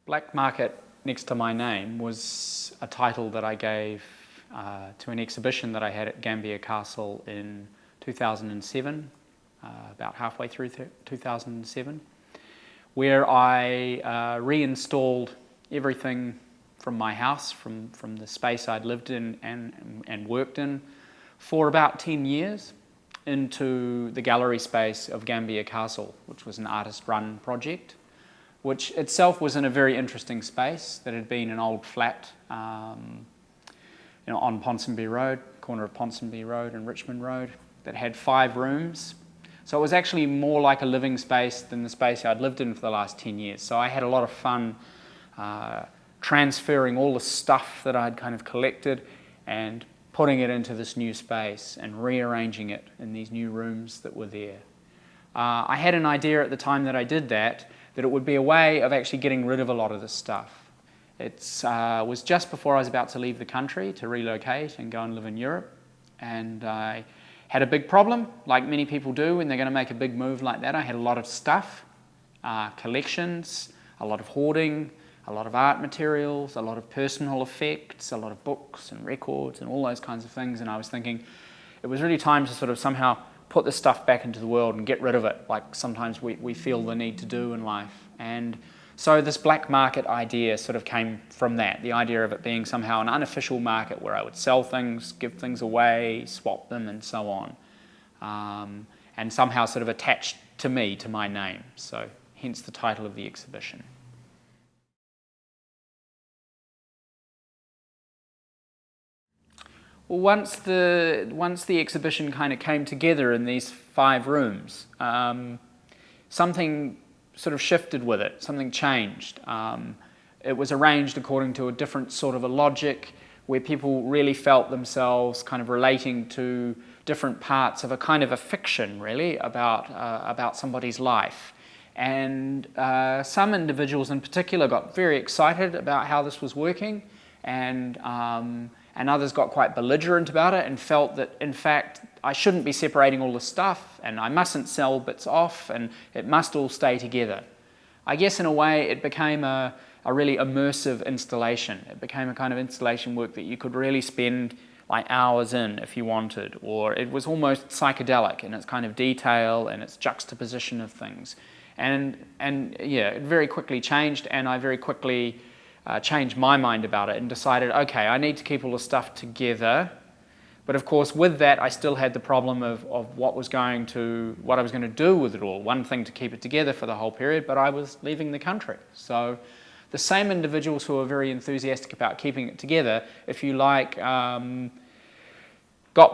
Black Market next to my name was a title that I gave to an exhibition that I had at Gambier Castle in 2007, about halfway through 2007, where I reinstalled everything from my house, from the space I'd lived in and worked in for about 10 years, into the gallery space of Gambier Castle, which was an artist-run project, which itself was in a very interesting space that had been an old flat on Ponsonby Road, corner of Ponsonby Road and Richmond Road, that had 5 rooms. So it was actually more like a living space than the space I'd lived in for the last 10 years. So I had a lot of fun transferring all the stuff that I'd kind of collected and putting it into this new space and rearranging it in these new rooms that were there. I had an idea at the time that I did that it would be a way of actually getting rid of a lot of this stuff. It was just before I was about to leave the country to relocate and go and live in Europe, and I had a big problem, like many people do when they're going to make a big move like that. I had a lot of stuff, collections, a lot of hoarding, a lot of art materials, a lot of personal effects, a lot of books and records and all those kinds of things, and I was thinking it was really time to sort of somehow put this stuff back into the world and get rid of it, like sometimes we feel the need to do in life. And so this black market idea sort of came from that, the idea of it being somehow an unofficial market where I would sell things, give things away, swap them and so on, and somehow sort of attached to me, to my name, so hence the title of the exhibition. Well, once the exhibition kind of came together in these 5 rooms, something sort of shifted with it, something changed. It was arranged according to a different sort of a logic where people really felt themselves kind of relating to different parts of a kind of a fiction, really, about somebody's life. And some individuals in particular got very excited about how this was working, and others got quite belligerent about it and felt that, in fact, I shouldn't be separating all the stuff and I mustn't sell bits off and it must all stay together. I guess in a way it became a really immersive installation. It became a kind of installation work that you could really spend like hours in if you wanted, or it was almost psychedelic in its kind of detail and its juxtaposition of things. And yeah, it very quickly changed, and I very quickly changed my mind about it and decided, okay, I need to keep all the stuff together. But of course, with that, I still had the problem of what I was going to do with it all. One thing to keep it together for the whole period, but I was leaving the country. So the same individuals who were very enthusiastic about keeping it together, if you like, got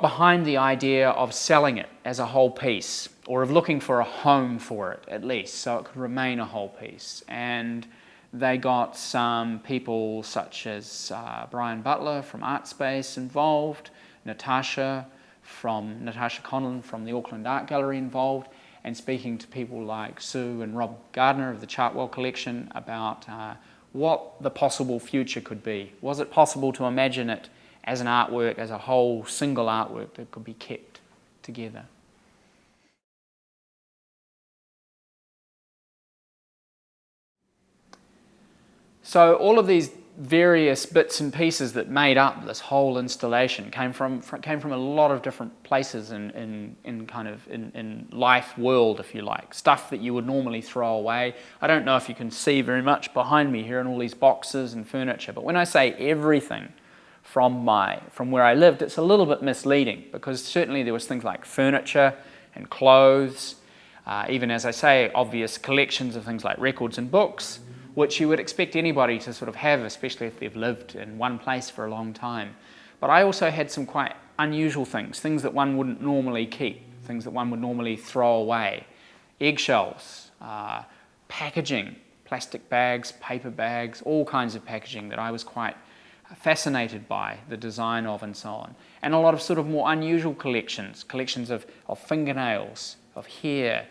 behind the idea of selling it as a whole piece, or of looking for a home for it, at least, so it could remain a whole piece. And they got some people such as Brian Butler from Art Space involved, Natasha Conlon from the Auckland Art Gallery involved, and speaking to people like Sue and Rob Gardner of the Chartwell collection about what the possible future could be. Was it possible to imagine it as an artwork, as a whole single artwork that could be kept together? So all of these various bits and pieces that made up this whole installation came from a lot of different places in life world, if you like. Stuff that you would normally throw away. I don't know if you can see very much behind me here in all these boxes and furniture, but when I say everything from where I lived, it's a little bit misleading, because certainly there was things like furniture and clothes, even, as I say, obvious collections of things like records and books, which you would expect anybody to sort of have, especially if they've lived in one place for a long time. But I also had some quite unusual things that one wouldn't normally keep, things that one would normally throw away. Eggshells, packaging, plastic bags, paper bags, all kinds of packaging that I was quite fascinated by the design of and so on. And a lot of sort of more unusual collections of fingernails, of hair,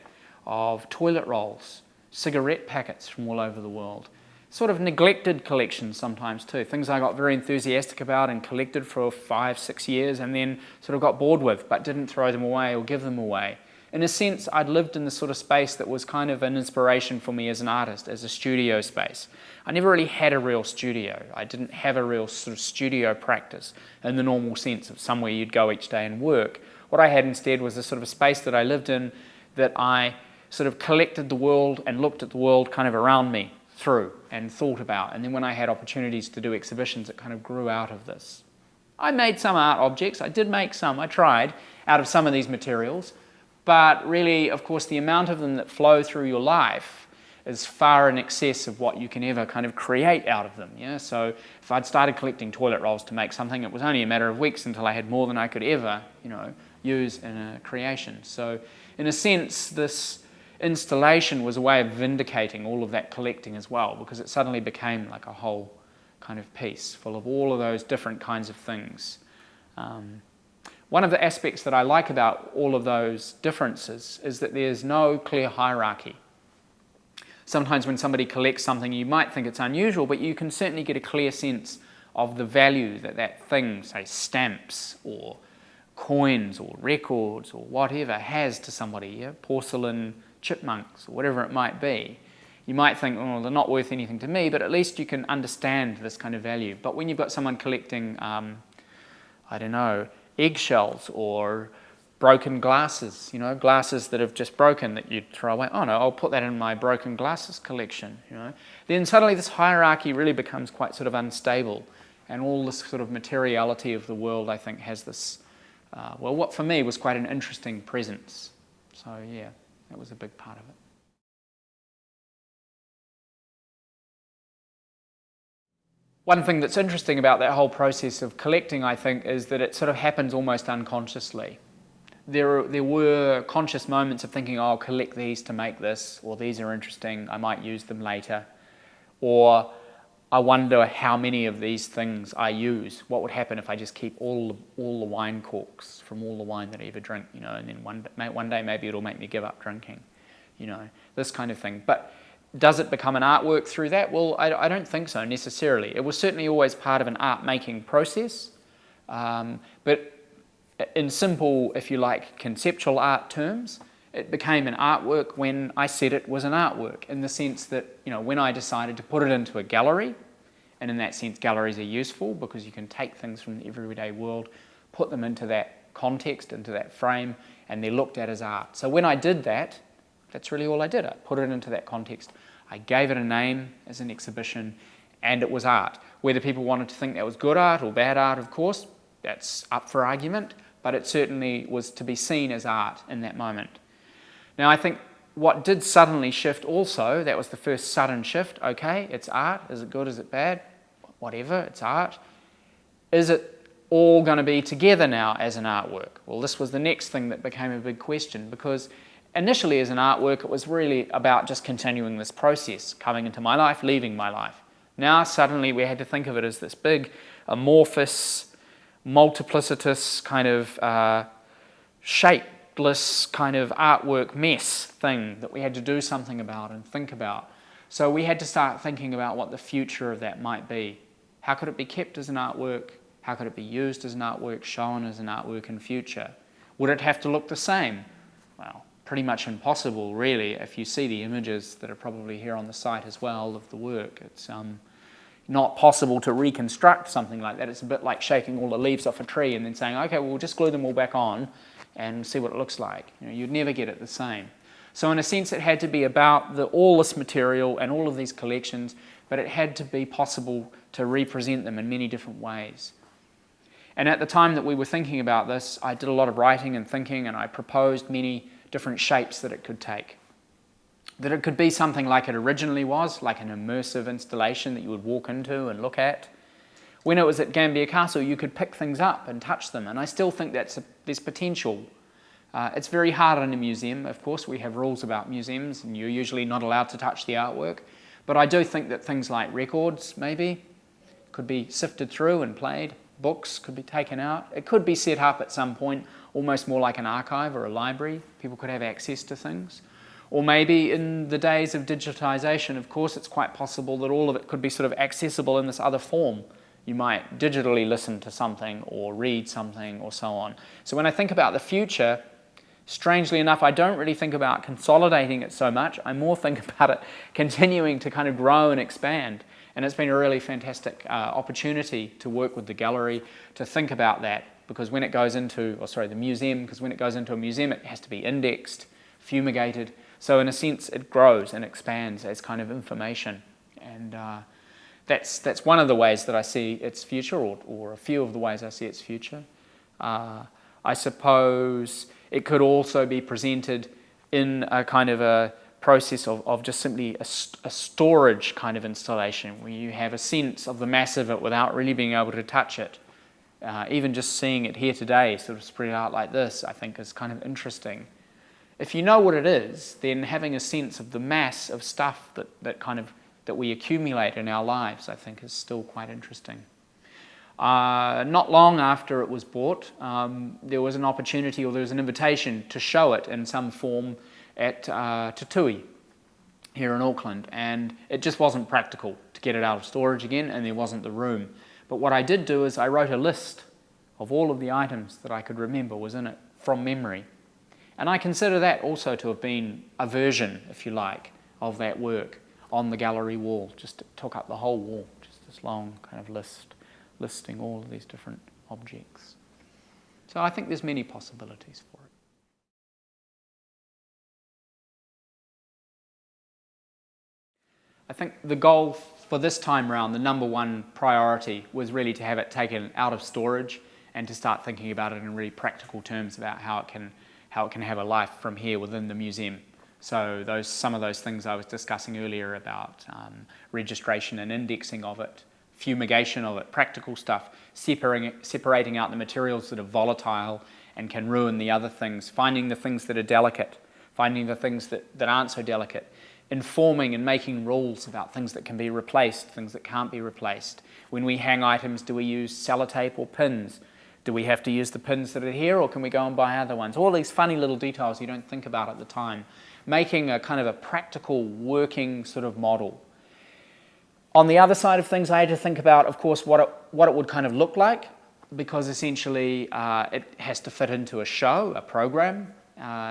of toilet rolls, cigarette packets from all over the world. Sort of neglected collections sometimes too, things I got very enthusiastic about and collected for 5-6 years and then sort of got bored with, but didn't throw them away or give them away. in a sense, I'd lived in this sort of space that was kind of an inspiration for me as an artist, as a studio space. I never really had a real studio. I didn't have a real sort of studio practice in the normal sense of somewhere you'd go each day and work. What I had instead was a sort of a space that I lived in, that I sort of collected the world and looked at the world kind of around me through and thought about. And then when I had opportunities to do exhibitions, it kind of grew out of this. I made some art objects. I did make some. I tried out of some of these materials. But really, of course, the amount of them that flow through your life is far in excess of what you can ever kind of create out of them. Yeah? So if I'd started collecting toilet rolls to make something, it was only a matter of weeks until I had more than I could ever, use in a creation. So in a sense, this installation was a way of vindicating all of that collecting as well, because it suddenly became like a whole kind of piece full of all of those different kinds of things. One of the aspects that I like about all of those differences is that there's no clear hierarchy. Sometimes when somebody collects something, you might think it's unusual, but you can certainly get a clear sense of the value that that thing, say stamps or coins or records or whatever, has to somebody, yeah? Porcelain chipmunks or whatever it might be. You might think, oh, they're not worth anything to me, but at least you can understand this kind of value. But when you've got someone collecting, eggshells or broken glasses, glasses that have just broken that you'd throw away. Oh no, I'll put that in my broken glasses collection, Then suddenly this hierarchy really becomes quite sort of unstable, and all this sort of materiality of the world, I think, has this, what for me was quite an interesting presence. So yeah, that was a big part of it. One thing that's interesting about that whole process of collecting, I think, is that it sort of happens almost unconsciously. There were conscious moments of thinking, oh, I'll collect these to make this, or these are interesting, I might use them later, or I wonder how many of these things I use. What would happen if I just keep all the wine corks from all the wine that I ever drink, and then one day maybe it'll make me give up drinking, this kind of thing. But does it become an artwork through that? Well, I don't think so necessarily. It was certainly always part of an art-making process, but in simple, if you like, conceptual art terms, it became an artwork when I said it was an artwork, in the sense that, when I decided to put it into a gallery, and in that sense galleries are useful because you can take things from the everyday world, put them into that context, into that frame, and they're looked at as art. So when I did that, that's really all I did. I put it into that context. I gave it a name as an exhibition, and it was art. Whether people wanted to think that was good art or bad art, of course, that's up for argument, but it certainly was to be seen as art in that moment. Now, I think what did suddenly shift also, that was the first sudden shift. Okay, it's art. Is it good? Is it bad? Whatever, it's art. Is it all going to be together now as an artwork? Well, this was the next thing that became a big question, because initially as an artwork, it was really about just continuing this process, coming into my life, leaving my life. Now suddenly we had to think of it as this big, amorphous, multiplicitous kind of shapeless kind of artwork mess thing that we had to do something about and think about. So we had to start thinking about what the future of that might be. How could it be kept as an artwork? How could it be used as an artwork, shown as an artwork in future? Would it have to look the same? Well, pretty much impossible, really, if you see the images that are probably here on the site as well of the work. It's not possible to reconstruct something like that. It's a bit like shaking all the leaves off a tree and then saying, okay, well, we'll just glue them all back on and see what it looks like. You'd never get it the same. So in a sense, it had to be about all this material and all of these collections, but it had to be possible to represent them in many different ways. And at the time that we were thinking about this, I did a lot of writing and thinking, and I proposed many different shapes that it could take. That it could be something like it originally was, like an immersive installation that you would walk into and look at. When it was at Gambier Castle, you could pick things up and touch them, and I still think there's potential. It's very hard in a museum. Of course, we have rules about museums, and you're usually not allowed to touch the artwork. But I do think that things like records, maybe, could be sifted through and played. Books could be taken out. It could be set up at some point, almost more like an archive or a library. People could have access to things. Or maybe in the days of digitization, of course, it's quite possible that all of it could be sort of accessible in this other form. You might digitally listen to something or read something or so on. So when I think about the future, strangely enough, I don't really think about consolidating it so much. I more think about it continuing to kind of grow and expand. And it's been a really fantastic opportunity to work with the gallery, to think about that, because when it goes into, the museum, because when it goes into a museum, it has to be indexed, fumigated. So in a sense, it grows and expands as kind of information. And that's one of the ways that I see its future, or a few of the ways I see its future. I suppose it could also be presented in a kind of a process of just simply a storage kind of installation, where you have a sense of the mass of it without really being able to touch it. Even just seeing it here today sort of spread out like this, I think is kind of interesting. If you know what it is, then having a sense of the mass of stuff that we accumulate in our lives, I think, is still quite interesting. Not long after it was bought, there was an opportunity, or there was an invitation to show it in some form at Toi here in Auckland, and it just wasn't practical to get it out of storage again, and there wasn't the room. But what I did do is I wrote a list of all of the items that I could remember was in it from memory. And I consider that also to have been a version, if you like, of that work on the gallery wall. Just took up the whole wall, just this long kind of list, listing all of these different objects. So I think there's many possibilities for it. I think the goal for this time round, the number one priority, was really to have it taken out of storage and to start thinking about it in really practical terms about how it can have a life from here within the museum. So some of those things I was discussing earlier about registration and indexing of it, fumigation of it, practical stuff, separating out the materials that are volatile and can ruin the other things, finding the things that are delicate, finding the things that aren't so delicate, informing and making rules about things that can be replaced, things that can't be replaced. When we hang items, do we use sellotape or pins? Do we have to use the pins that are here, or can we go and buy other ones? All these funny little details you don't think about at the time. Making a kind of a practical working sort of model. On the other side of things, I had to think about, of course, what it would kind of look like, because essentially it has to fit into a show, a program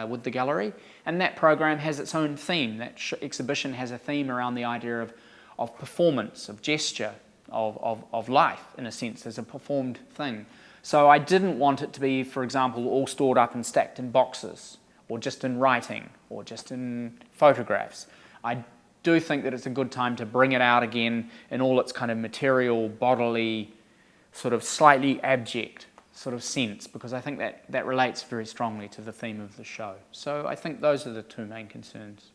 with the gallery, and that program has its own theme. That exhibition has a theme around the idea of performance, of gesture, of life, in a sense, as a performed thing. So I didn't want it to be, for example, all stored up and stacked in boxes, or just in writing, or just in photographs. I do think that it's a good time to bring it out again in all its kind of material, bodily, sort of slightly abject sort of sense, because I think that relates very strongly to the theme of the show. So I think those are the two main concerns.